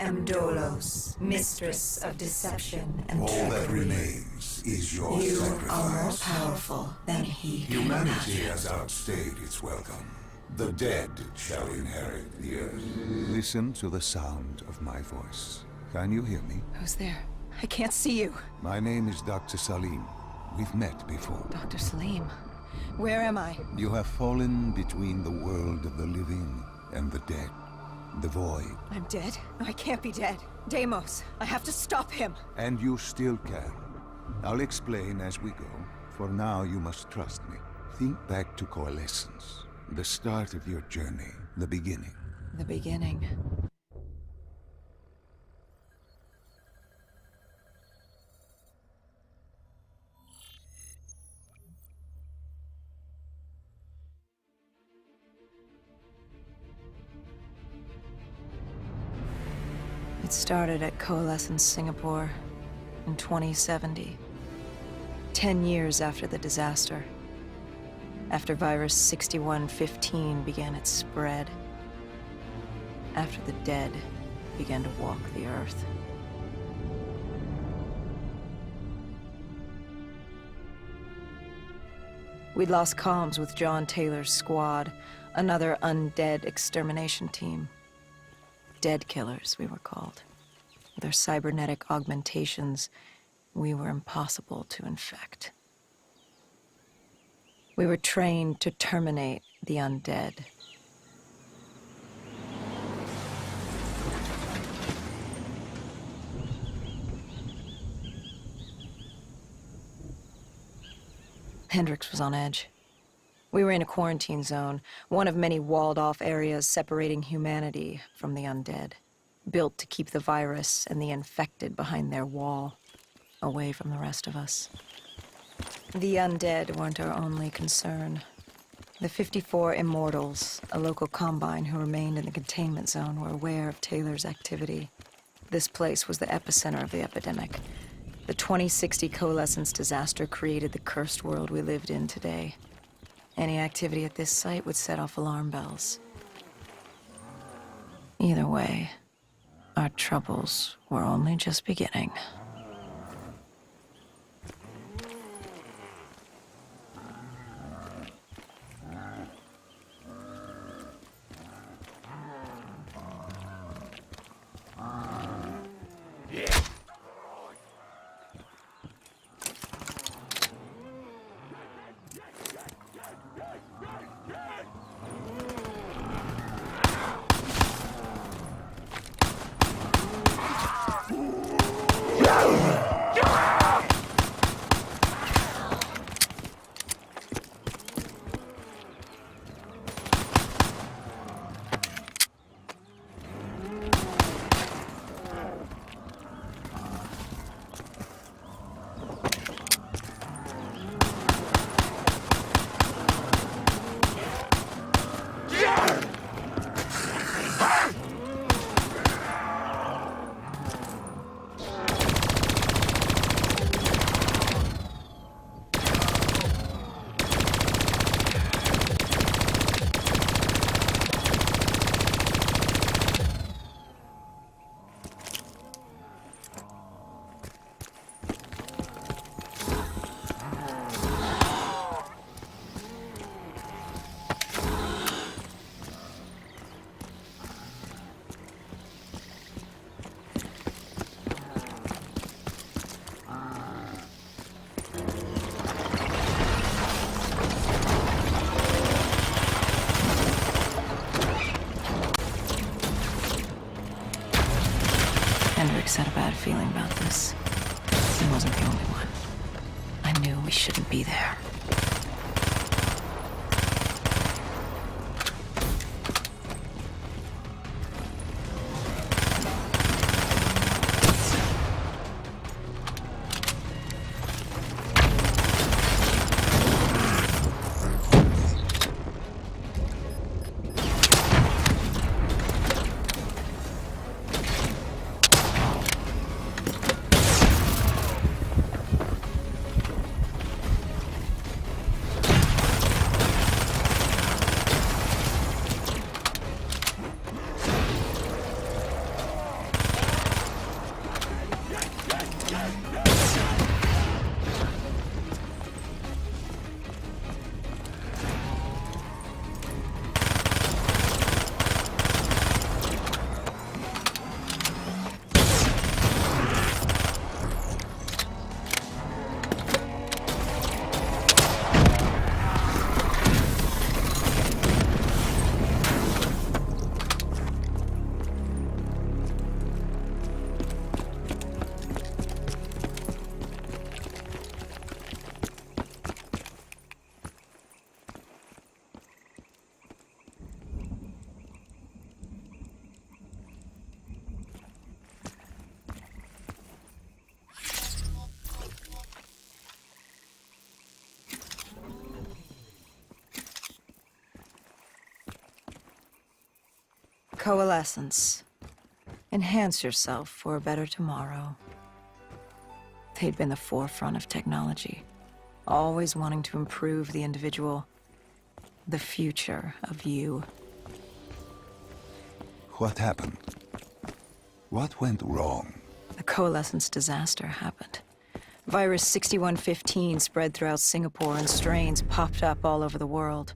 am Dolos, mistress of deception and All trickery. that remains is your You sacrifice. are more powerful than he can Humanity imagine. has outstayed its welcome. The dead shall inherit the earth. Listen to the sound of my voice. Can you hear me? Who's there? I can't see you. My name is Dr. Salim. We've met before. Dr. Salim. Where am I? You have fallen between the world of the living and the dead. The void. I'm dead? No, I can't be dead. Deimos, I have to stop him. And you still can. I'll explain as we go. For now, you must trust me. Think back to Coalescence. The start of your journey. The beginning. The beginning. It started at Coalescence Singapore in 2070. 10 years after the disaster. After Virus 6115 began its spread. After the dead began to walk the Earth. We'd lost comms with John Taylor's squad, another undead extermination team. Dead killers, we were called. With our cybernetic augmentations, we were impossible to infect. We were trained to terminate the undead. Hendrix was on edge. We were in a quarantine zone, one of many walled-off areas separating humanity from the undead, built to keep the virus and the infected behind their wall, away from the rest of us. The undead weren't our only concern. The 54 Immortals, a local combine who remained in the containment zone, were aware of Taylor's activity. This place was the epicenter of the epidemic. The 2060 Coalescence disaster created the cursed world we lived in today. Any activity at this site would set off alarm bells. Either way, our troubles were only just beginning. Hendrix had a bad feeling about this. He wasn't the only one. I knew we shouldn't be there. Coalescence. Enhance yourself for a better tomorrow. They'd been the forefront of technology, always wanting to improve the individual, the future of you. What happened? What went wrong? The Coalescence disaster happened. Virus 6115 spread throughout Singapore and strains popped up all over the world.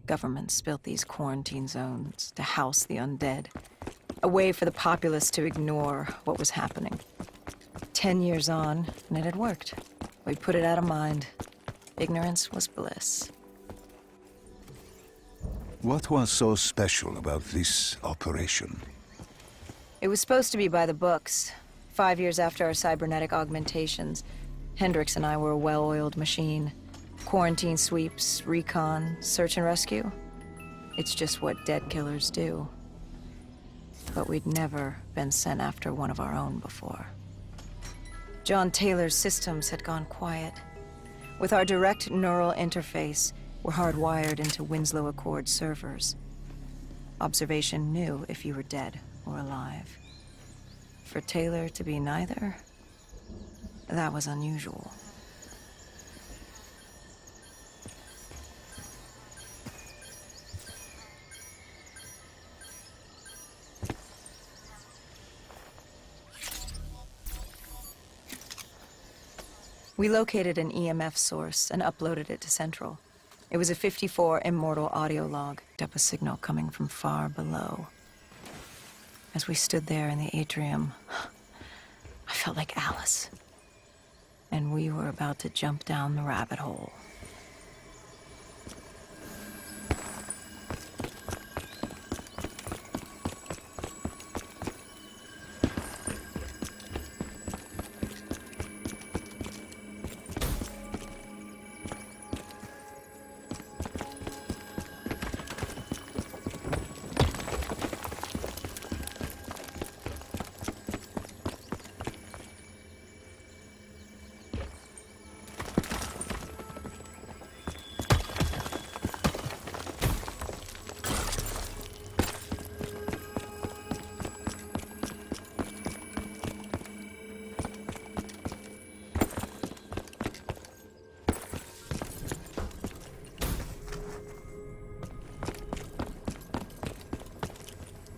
Governments built these quarantine zones to house the undead, a way for the populace to ignore what was happening. 10 years on, and it had worked. We put it out of mind. Ignorance was bliss. What was so special about this operation? It was supposed to be by the books. 5 years after our cybernetic augmentations, Hendricks and I were a well-oiled machine. Quarantine sweeps, recon, search and rescue. It's just what dead killers do. But we'd never been sent after one of our own before. John Taylor's systems had gone quiet. With our direct neural interface, we're hardwired into Winslow Accord servers. Observation knew if you were dead or alive. For Taylor to be neither, that was unusual. We located an EMF source and uploaded it to Central. It was a 54 immortal audio log, up a signal coming from far below. As we stood there in the atrium, I felt like Alice. And we were about to jump down the rabbit hole.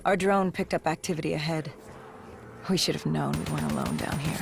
Our drone picked up activity ahead. We should have known we weren't alone down here.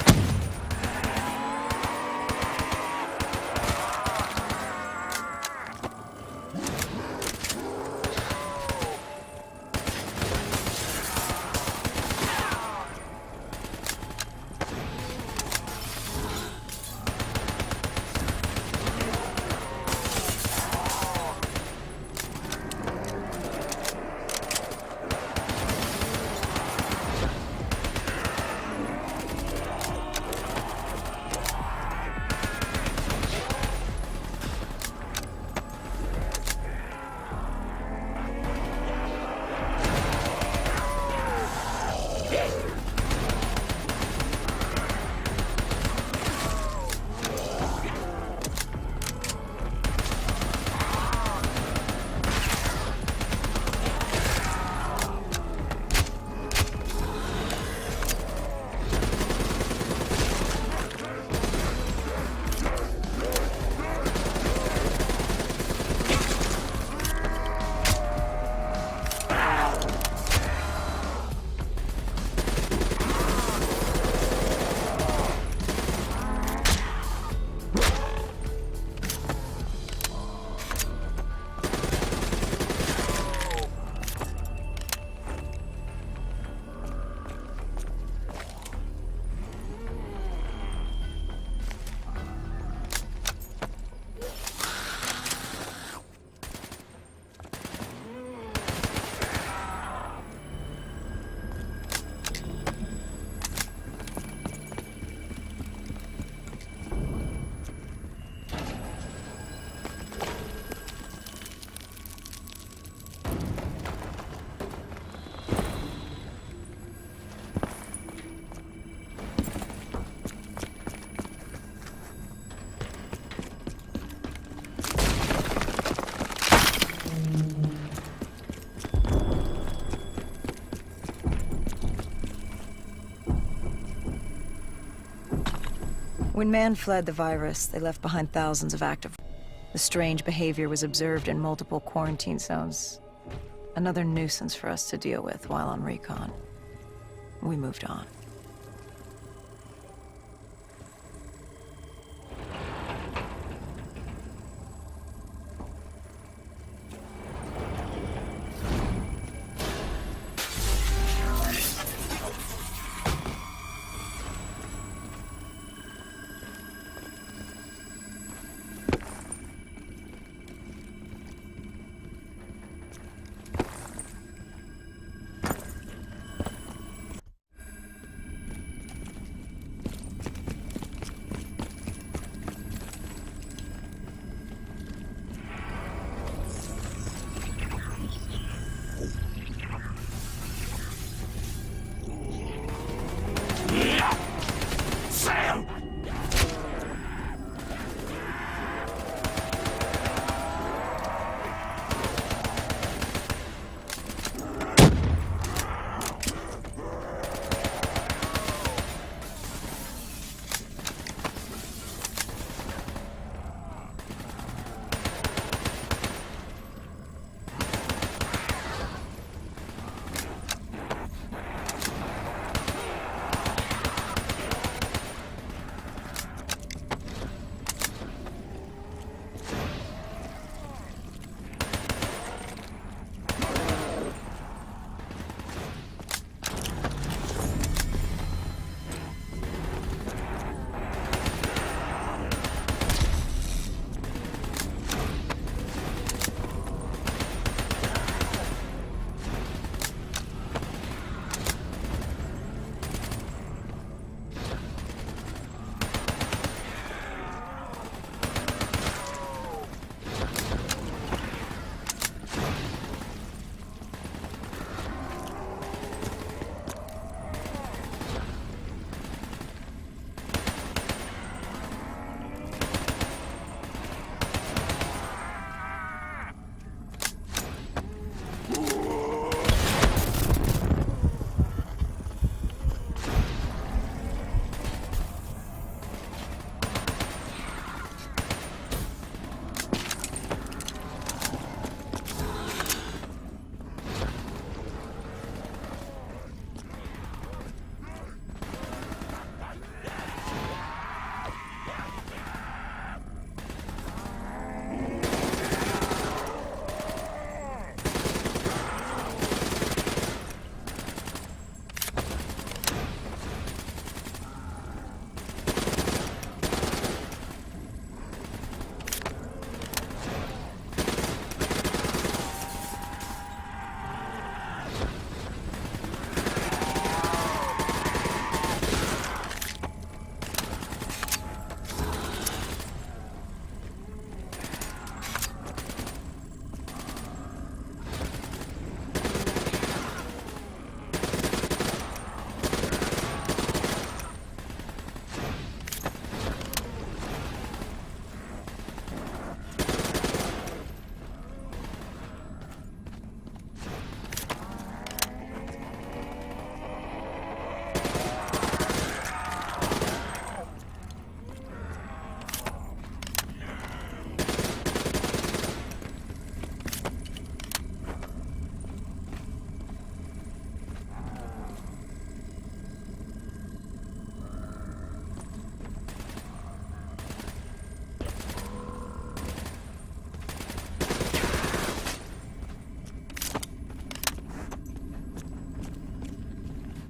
When man fled the virus, they left behind thousands of active... The strange behavior was observed in multiple quarantine zones. Another nuisance for us to deal with while on recon. We moved on.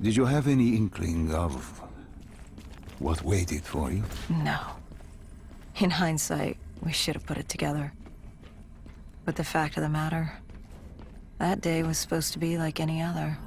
Did you have any inkling of what waited for you? No. In hindsight, we should have put it together. But the fact of the matter, that day was supposed to be like any other.